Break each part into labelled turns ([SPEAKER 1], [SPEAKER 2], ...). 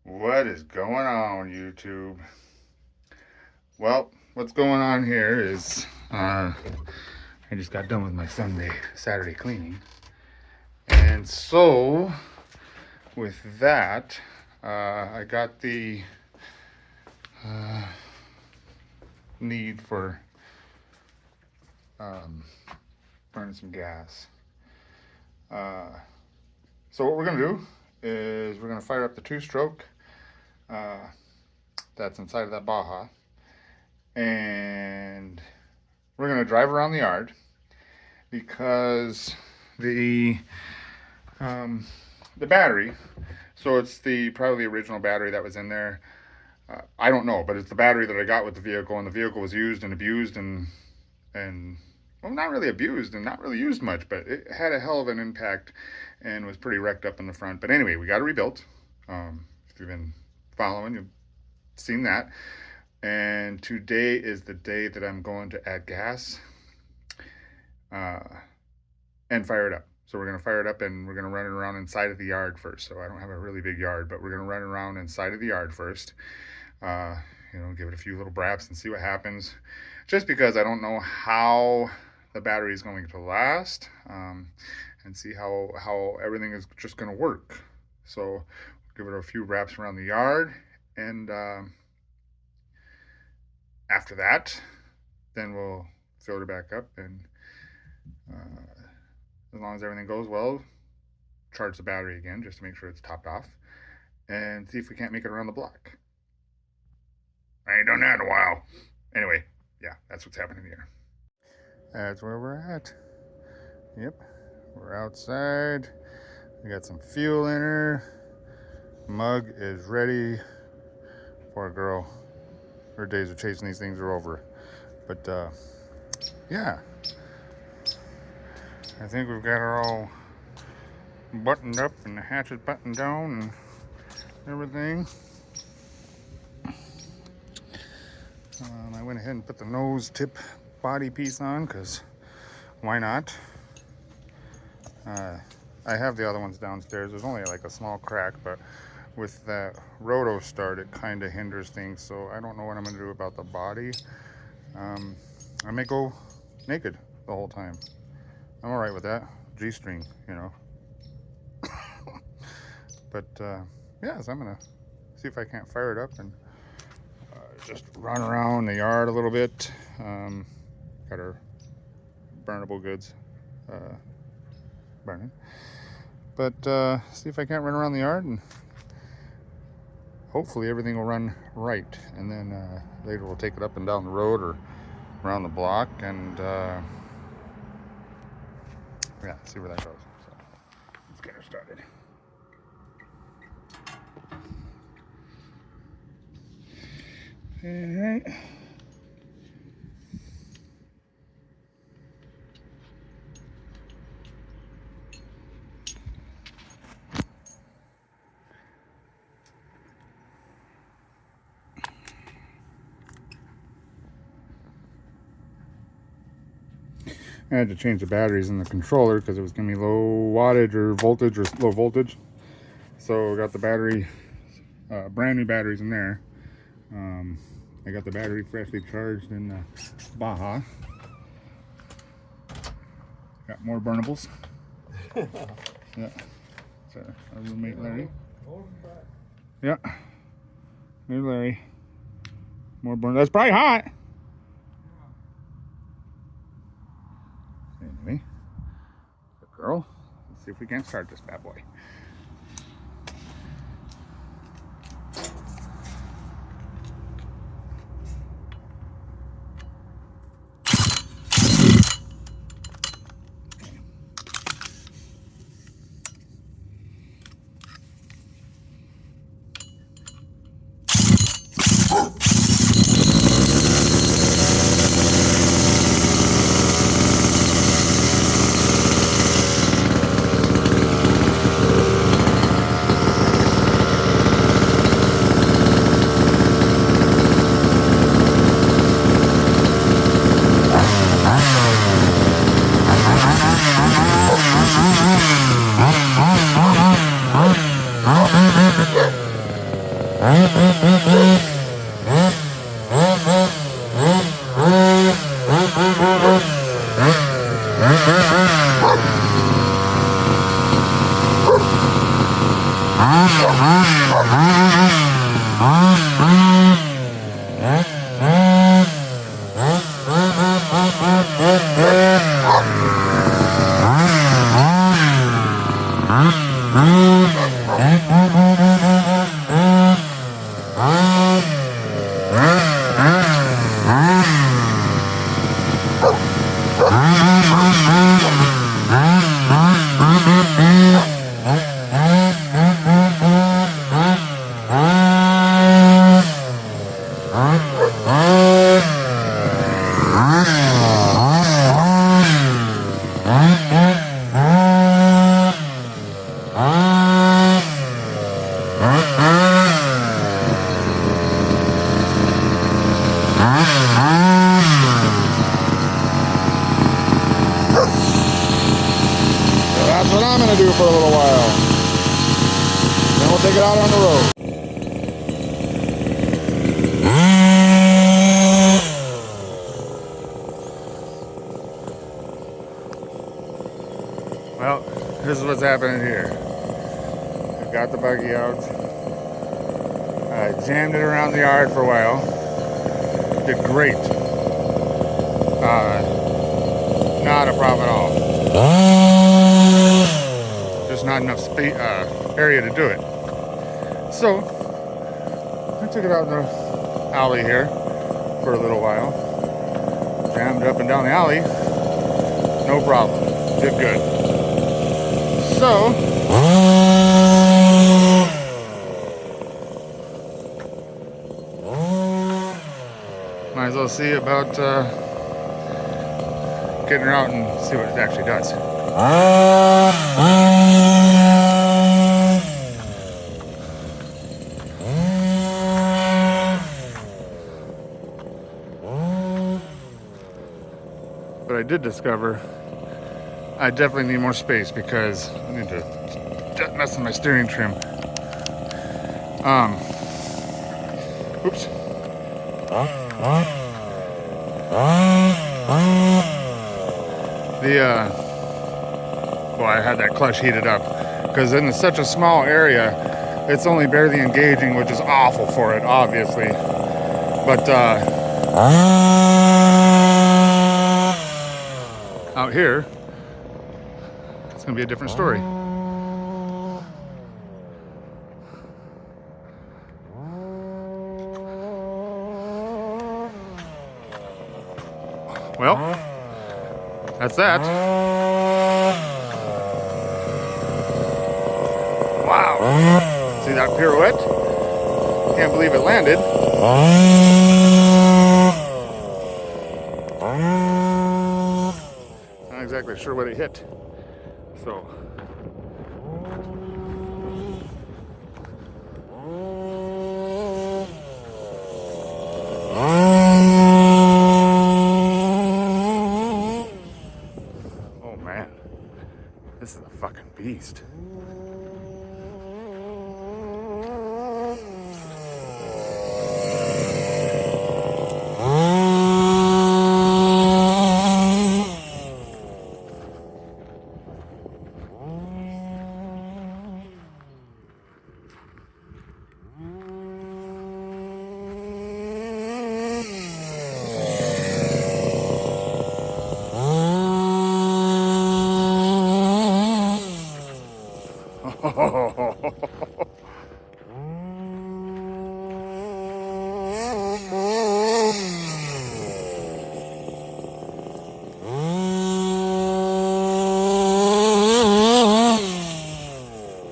[SPEAKER 1] What is going on, YouTube? Well, what's going on here is I just got done with my Saturday cleaning. And so, with that, I got the need for burning some gas. So, what we're going to do is we're going to fire up the two-stroke that's inside of that Baja. And we're going to drive around the yard because the battery, so it's probably the original battery that was in there. I don't know, but it's the battery that I got with the vehicle, and the vehicle was used and abused and well, not really abused and not really used much, but it had a hell of an impact and was pretty wrecked up in the front. But anyway, we got it rebuilt. If you've been following, you've seen that. And today is the day that I'm going to add gas and fire it up. So we're going to fire it up and we're going to run it around inside of the yard first. So I don't have a really big yard, but we're going to run it around inside of the yard first. Give it a few little braps and see what happens. Just because I don't know how the battery is going to last and see how everything is just going to work. So give it a few wraps around the yard, and after that, then we'll fill it back up, and as long as everything goes well, charge the battery again just to make sure it's topped off, and see if we can't make it around the block. I ain't done that in a while. Anyway, yeah, that's what's happening here. That's where we're at. Yep, we're outside. We got some fuel in her. Mug is ready. Poor girl. Her days of chasing these things are over. But, yeah. I think we've got her all buttoned up and the hatches buttoned down and everything. I went ahead and put the nose tip body piece on because why not? I have the other ones downstairs. There's only like a small crack, but with that roto start, it kind of hinders things. So I don't know what I'm going to do about the body. I may go naked the whole time. I'm all right with that. G-string, But yeah, so I'm going to see if I can't fire it up and just run around the yard a little bit. Got our burnable goods burning. But see if I can't run around the yard, and hopefully everything will run right. And then later we'll take it up and down the road or around the block and yeah, see where that goes. So let's get her started. All right. I had to change the batteries in the controller because it was going to be low wattage or voltage or low voltage. So I got the battery, brand new batteries in there. I got the battery freshly charged in the Baja. Got more burnables. Yeah. So our roommate Larry. Yeah. There's Larry. More burn. That's probably hot. Anyway, the girl. Let's see if we can't start this bad boy. That's what I'm going to do for a little while. Then we'll take it out on the road. Well, this is what's happening here. I've got the buggy out. I jammed it around the yard for a while. Did great. Not a problem at all. Just not enough space, area to do it. So I took it out in the alley here for a little while. Jammed up and down the alley. No problem. Did good. So might as well see about getting her out and see what it actually does. But I did discover I definitely need more space because I need to mess with my steering trim. Oops. Well, I had that clutch heated up because in such a small area, it's only barely engaging, which is awful for it, obviously. But out here, it's gonna be a different story. Well, that's that. Wow. See that pirouette? Can't believe it landed. Not exactly sure what it hit. So. Oh man. This is a fucking beast.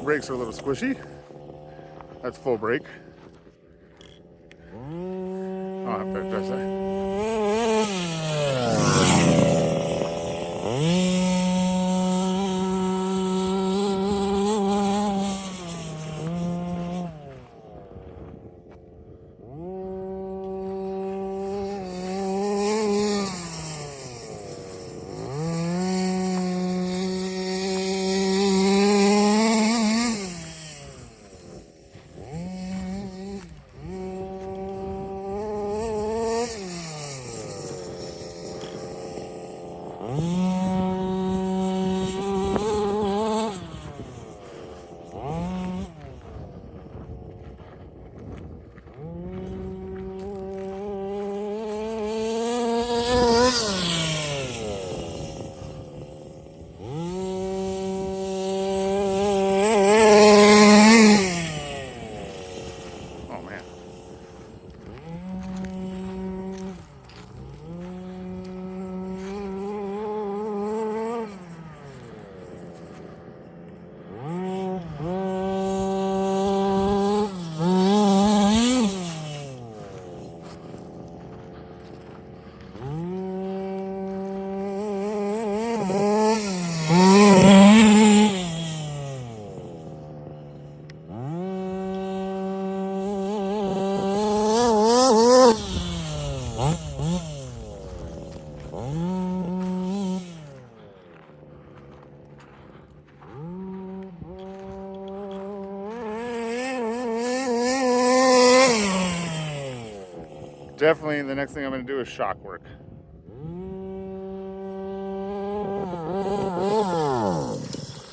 [SPEAKER 1] Brakes are a little squishy. That's full brake. I'll have to adjust that. definitely the next thing I'm going to do is shock work.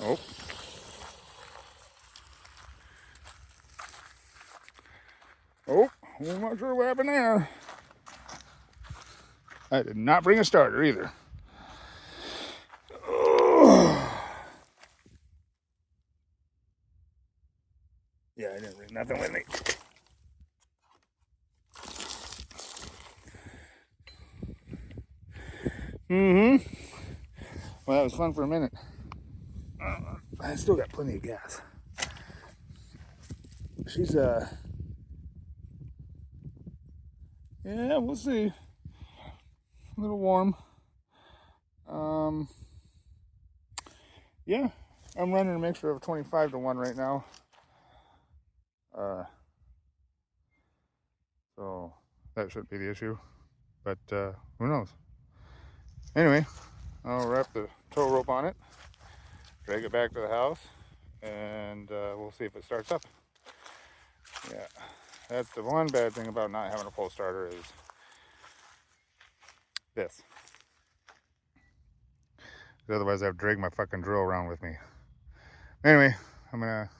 [SPEAKER 1] Oh. Oh, I'm not sure what happened there. I did not bring a starter either. Yeah, I didn't bring nothing with me. Well, that was fun for a minute. I still got plenty of gas. She's yeah, we'll see. A little warm. Yeah, I'm running a mixture of 25 to 1 right now. So that shouldn't be the issue, but who knows? Anyway, I'll wrap the tow rope on it, drag it back to the house, and we'll see if it starts up. Yeah, that's the one bad thing about not having a pull starter is this. Otherwise, I've dragged my fucking drill around with me. Anyway, I'm gonna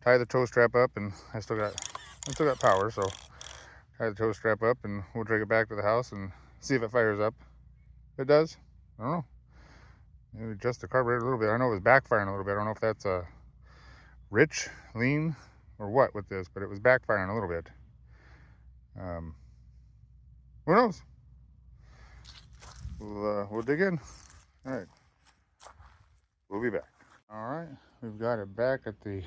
[SPEAKER 1] tie the tow strap up, and I still got power, so tie the tow strap up, and we'll drag it back to the house and see if it fires up. If it does, I don't know. Maybe adjust the carburetor a little bit. I know it was backfiring a little bit. I don't know if that's a rich, lean, or what with this, but it was backfiring a little bit. Who knows? We'll dig in. All right, we'll be back. All right, we've got it back at the,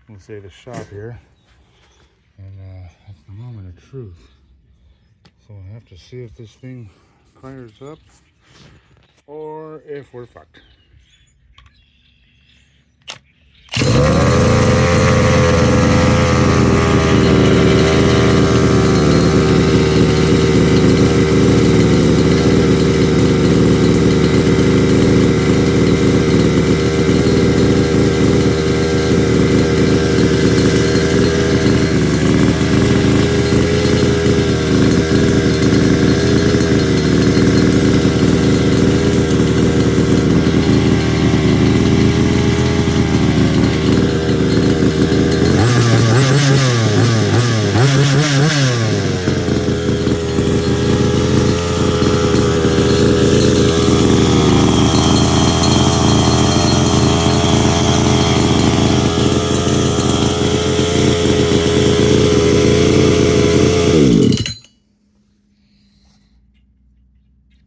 [SPEAKER 1] we'll say the shop here, and that's the moment of truth. So I have to see if this thing fires up or if we're fucked.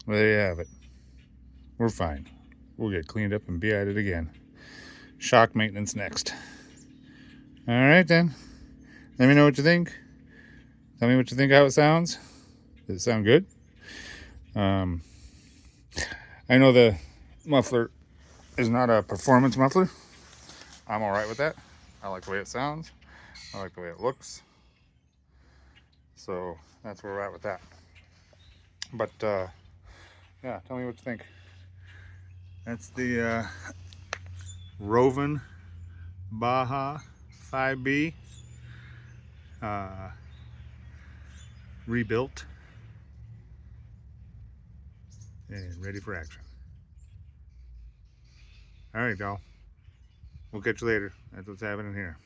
[SPEAKER 1] Well, there you have it. We're fine. We'll get cleaned up and be at it again. Shock maintenance next. All right, then. Let me know what you think. Tell me what you think, how it sounds. Does it sound good? I know the muffler is not a performance muffler. I'm all right with that. I like the way it sounds. I like the way it looks. So that's where we're at with that. But yeah, tell me what you think. That's the Roven Baja 5B rebuilt and ready for action. All right, y'all. We'll catch you later. That's what's happening here.